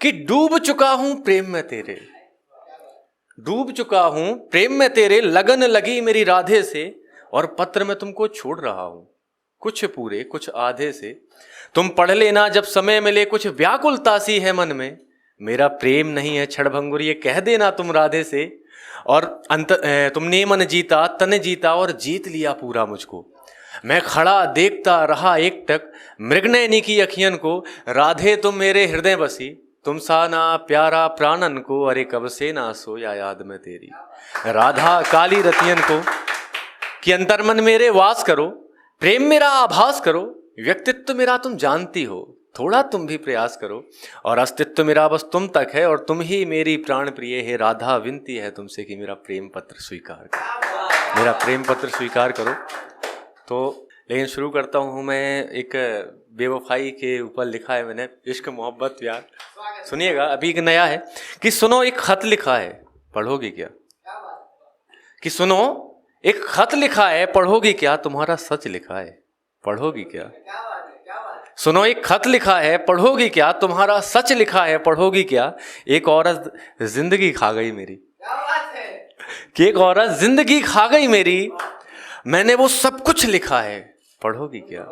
कि डूब चुका हूं प्रेम में तेरे, डूब चुका हूं प्रेम में तेरे, लगन लगी मेरी राधे से, और पत्र में तुमको छोड़ रहा हूं कुछ पूरे कुछ आधे से। तुम पढ़ लेना जब समय मिले, कुछ व्याकुलता सी है मन में, मेरा प्रेम नहीं है क्षणभंगुर ये कह देना तुम राधे से। और तुमने मन जीता तन जीता और जीत लिया पूरा मुझको, मैं खड़ा देखता रहा एकटक मृगनयनी की अखियन को, राधे तुम मेरे हृदय बसी, तुम सा ना प्यारा प्राणन को, अरे कब से ना सोया याद में तेरी। राधा काली रतियन को कि अंतर्मन मेरे वास करो, प्रेम मेरा आभास करो, व्यक्तित्व मेरा तुम जानती हो, थोड़ा तुम भी प्रयास करो, और अस्तित्व मेरा बस तुम तक है, और तुम ही मेरी प्राण प्रिय है। राधा विनती है तुमसे कि मेरा प्रेम पत्र स्वीकार करो, मेरा प्रेम पत्र स्वीकार करो। तो लेकिन शुरू करता हूँ मैं, एक बेवफाई के ऊपर लिखा है मैंने, इश्क मोहब्बत प्यार। सुनिएगा, अभी एक नया है कि सुनो एक खत लिखा है पढ़ोगी क्या, कि सुनो एक खत लिखा है पढ़ोगी क्या, तुम्हारा सच लिखा है पढ़ोगी क्या। सुनो एक खत लिखा है पढ़ोगी क्या, तुम्हारा सच लिखा है पढ़ोगी क्या। एक औरत जिंदगी खा गई मेरी, कि एक औरत जिंदगी खा गई मेरी, मैंने वो सब कुछ लिखा है पढ़ोगी क्या।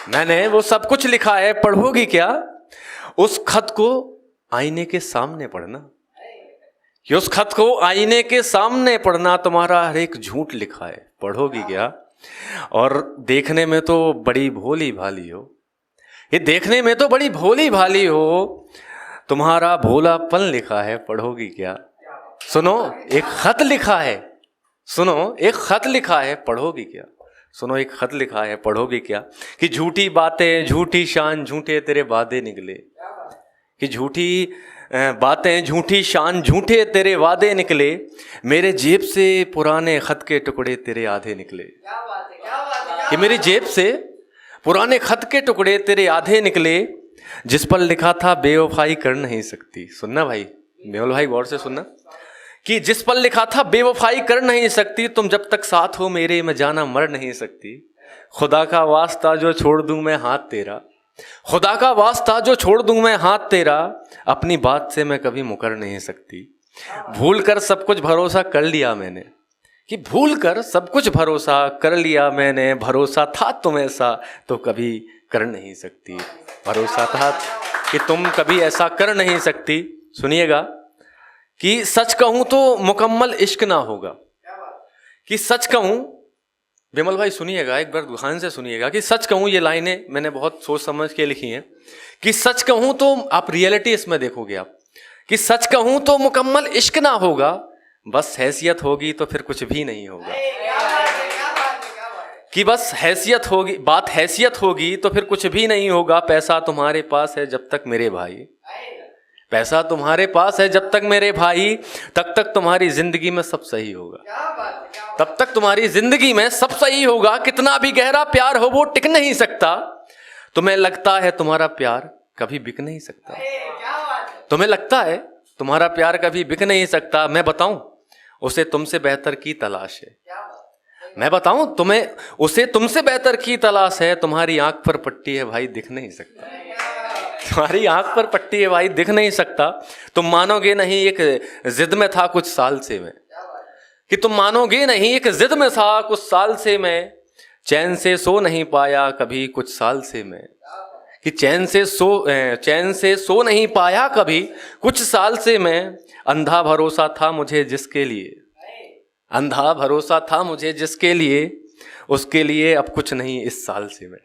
मैंने वो सब कुछ लिखा है पढ़ोगी क्या। उस खत को आईने के सामने पढ़ना, कि उस खत को आईने के सामने पढ़ना, तुम्हारा हर एक झूठ लिखा है पढ़ोगी क्या। और देखने में तो बड़ी भोली भाली हो, ये देखने में तो बड़ी भोली भाली हो, तुम्हारा भोलापन लिखा है पढ़ोगी क्या। सुनो एक खत लिखा है, सुनो एक खत लिखा है पढ़ोगी क्या। सुनो एक खत लिखा है पढ़ोगी क्या, कि झूठी बातें झूठी शान झूठे तेरे वादे निकले, कि झूठी बातें झूठी शान झूठे तेरे वादे निकले, मेरे जेब से पुराने खत के टुकड़े तेरे आधे निकले। कि मेरी जेब से पुराने खत के टुकड़े तेरे आधे निकले, जिस पर लिखा था बेवफाई कर नहीं सकती। सुनना भाई, मेहुल भाई गौर से सुनना, कि जिस पर लिखा था बेवफाई कर नहीं सकती, तुम जब तक साथ हो मेरे मैं जाना मर नहीं सकती। खुदा का वास्ता जो छोड़ दूं मैं हाथ तेरा, खुदा का वास्ता जो छोड़ दूं मैं हाथ तेरा, अपनी बात से मैं कभी मुकर नहीं सकती। भूल कर सब कुछ भरोसा कर लिया मैंने, कि भूल कर सब कुछ भरोसा कर लिया मैंने, भरोसा था तुम ऐसा तो कभी कर नहीं सकती, भरोसा था कि तुम कभी ऐसा कर नहीं सकती। सुनिएगा, कि सच कहूं तो मुकम्मल इश्क ना होगा, कि सच कहूं, विमल भाई सुनिएगा एक बार ध्यान से सुनिएगा, कि सच कहूं, ये लाइनें मैंने बहुत सोच समझ के लिखी हैं, कि सच कहूं तो आप रियलिटी इसमें देखोगे आप, कि सच कहूं तो मुकम्मल इश्क ना होगा, बस हैसियत होगी तो फिर कुछ भी नहीं होगा। कि बस हैसियत होगी, बात हैसियत होगी तो फिर कुछ भी नहीं होगा। पैसा तुम्हारे पास है जब तक मेरे भाई, पैसा तुम्हारे पास है जब तक मेरे भाई, तब तक तुम्हारी जिंदगी में सब सही होगा, तब तक तुम्हारी जिंदगी में सब सही होगा। कितना भी गहरा प्यार हो वो टिक नहीं सकता, तुम्हें लगता है तुम्हारा प्यार कभी बिक नहीं सकता, तुम्हें लगता है तुम्हारा प्यार कभी बिक नहीं सकता। मैं बताऊं उसे तुमसे बेहतर की तलाश है, मैं बताऊं तुम्हें उसे तुमसे बेहतर की तलाश है। तुम्हारी आंख पर पट्टी है भाई दिख नहीं सकता, तुम्हारी आंख पर पट्टी है भाई दिख नहीं सकता। तुम मानोगे नहीं एक जिद में था कुछ साल से मैं, कि तुम मानोगे नहीं एक जिद में था कुछ साल से मैं, चैन से सो नहीं पाया कभी कुछ साल से मैं, कि चैन से सो नहीं पाया कभी कुछ साल से मैं। अंधा भरोसा था मुझे जिसके लिए, अंधा भरोसा था मुझे जिसके लिए, उसके लिए अब कुछ नहीं इस साल से मैं,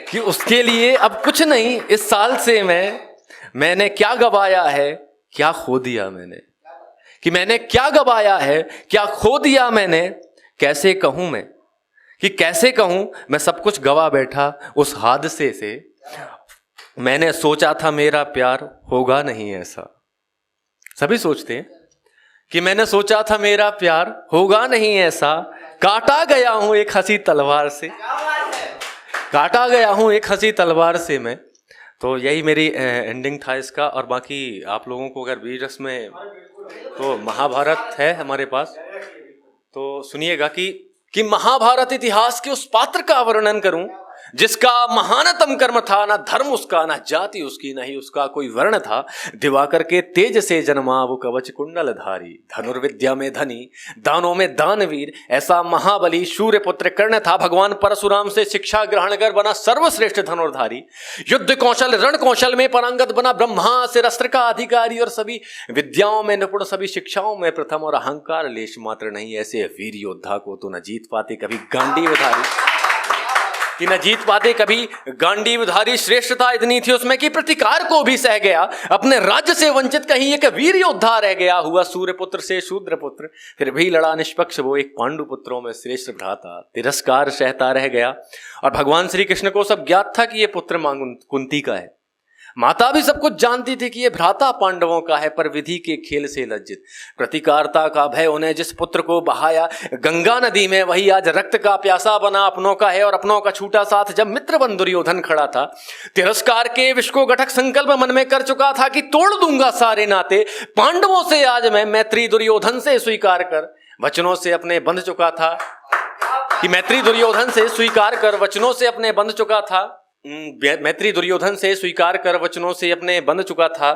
कि उसके लिए अब कुछ नहीं इस साल से मैं। मैंने क्या गवाया है क्या खो दिया मैंने, कि मैंने क्या गवाया है क्या खो दिया मैंने। कैसे कहूं मैं, कि कैसे कहूं मैं सब कुछ गवा बैठा उस हादसे से। मैंने सोचा था मेरा प्यार होगा नहीं ऐसा, सभी सोचते हैं कि मैंने सोचा था मेरा प्यार होगा नहीं ऐसा। काटा गया हूं एक हंसी तलवार से, काटा गया हूं एक हंसी तलवार से मैं। तो यही मेरी एंडिंग था इसका। और बाकी आप लोगों को अगर वीर रस में तो महाभारत है हमारे पास, तो सुनिएगा कि महाभारत इतिहास के उस पात्र का वर्णन करूं जिसका महानतम कर्म था, ना धर्म उसका, ना जाति उसकी, नहीं उसका कोई वर्ण था। दिवाकर के तेज से जन्मा वो कवच कुंडल धारी, धनुर्विद्या में धनी, दानों में दानवीर, ऐसा महाबली शूर्य पुत्र कर्ण था। भगवान परशुराम से शिक्षा ग्रहण कर बना सर्वश्रेष्ठ धनुर्धारी, युद्ध कौशल रण कौशल में पारंगत बना, ब्रह्मा से अस्त्र का अधिकारी और सभी विद्याओं में निपुण, सभी शिक्षाओं में प्रथम, और अहंकार लेश मात्र नहीं। ऐसे वीर योद्धा को तो न जीत पाते कभी गांडीवधारी, कि न जीत पाते कभी गांडीवधारी। श्रेष्ठता इतनी थी उसमें कि प्रतिकार को भी सह गया, अपने राज्य से वंचित कहीं एक वीर योद्धा रह गया। हुआ सूर्य पुत्र से शूद्र पुत्र, फिर भी लड़ा निष्पक्ष वो, एक पांडु पुत्रों में श्रेष्ठ भ्राता, तिरस्कार सहता रह गया। और भगवान श्री कृष्ण को सब ज्ञात था कि ये पुत्र मां कुंती का है, माता भी सब कुछ जानती थी कि ये भ्राता पांडवों का है, पर विधि के खेल से लज्जित, प्रतिकारता का भय उन्हें जिस पुत्र को बहाया गंगा नदी में, वही आज रक्त का प्यासा बना अपनों का है। और अपनों का छूटा साथ जब मित्र बन दुर्योधन खड़ा था, तिरस्कार के विष को गठक संकल्प मन में कर चुका था कि तोड़ दूंगा सारे नाते पांडवों से आज मैं, मैत्री दुर्योधन से स्वीकार कर वचनों से अपने बंध चुका था, कि मैत्री दुर्योधन से स्वीकार कर वचनों से अपने बंध चुका था, मैत्री दुर्योधन से स्वीकार कर वचनों से अपने बंध चुका था,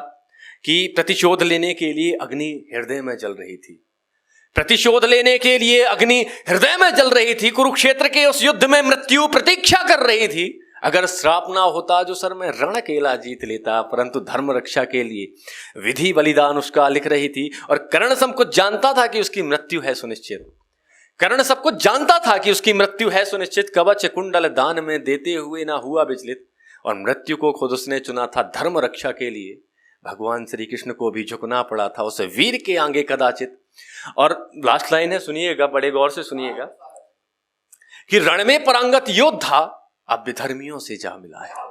कि प्रतिशोध लेने के लिए अग्नि हृदय में जल रही थी, प्रतिशोध लेने के लिए अग्नि हृदय में जल रही थी। कुरुक्षेत्र के उस युद्ध में मृत्यु प्रतीक्षा कर रही थी। अगर श्राप ना होता जो सर में रण अकेला जीत लेता, परंतु धर्म रक्षा के लिए विधि बलिदान उसका लिख रही थी। और कर्ण सब कुछ जानता था कि उसकी मृत्यु है सुनिश्चित, कर्ण सब कुछ जानता था कि उसकी मृत्यु है सुनिश्चित। कवच कुंडल दान में देते हुए ना हुआ विचलित, और मृत्यु को खुद उसने चुना था धर्म रक्षा के लिए। भगवान श्री कृष्ण को भी झुकना पड़ा था उस वीर के आगे कदाचित। और लास्ट लाइन है, सुनिएगा, बड़े गौर से सुनिएगा, कि रण में परांगत योद्धा अब विधर्मियों से जा मिला है,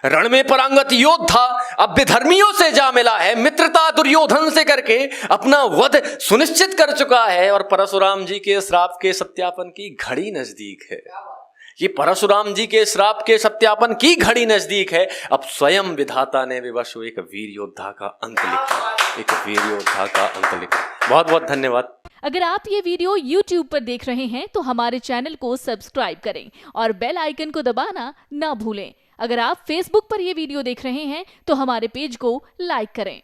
रण में परांगत योद्धा अब विधर्मियों से जा मिला है। मित्रता दुर्योधन से करके अपना वध सुनिश्चित कर चुका है। और परशुराम जी के श्राप के सत्यापन की घड़ी नजदीक है, ये परशुराम जी के श्राप के सत्यापन की घड़ी नजदीक है। अब स्वयं विधाता ने विवश एक वीर योद्धा का अंत लिखा, एक वीर योद्धा का अंत लिखा। बहुत बहुत धन्यवाद। अगर आप ये वीडियो YouTube पर देख रहे हैं तो हमारे चैनल को सब्सक्राइब करें और बेल आइकन को दबाना ना भूलें। अगर आप Facebook पर ये वीडियो देख रहे हैं तो हमारे पेज को लाइक करें।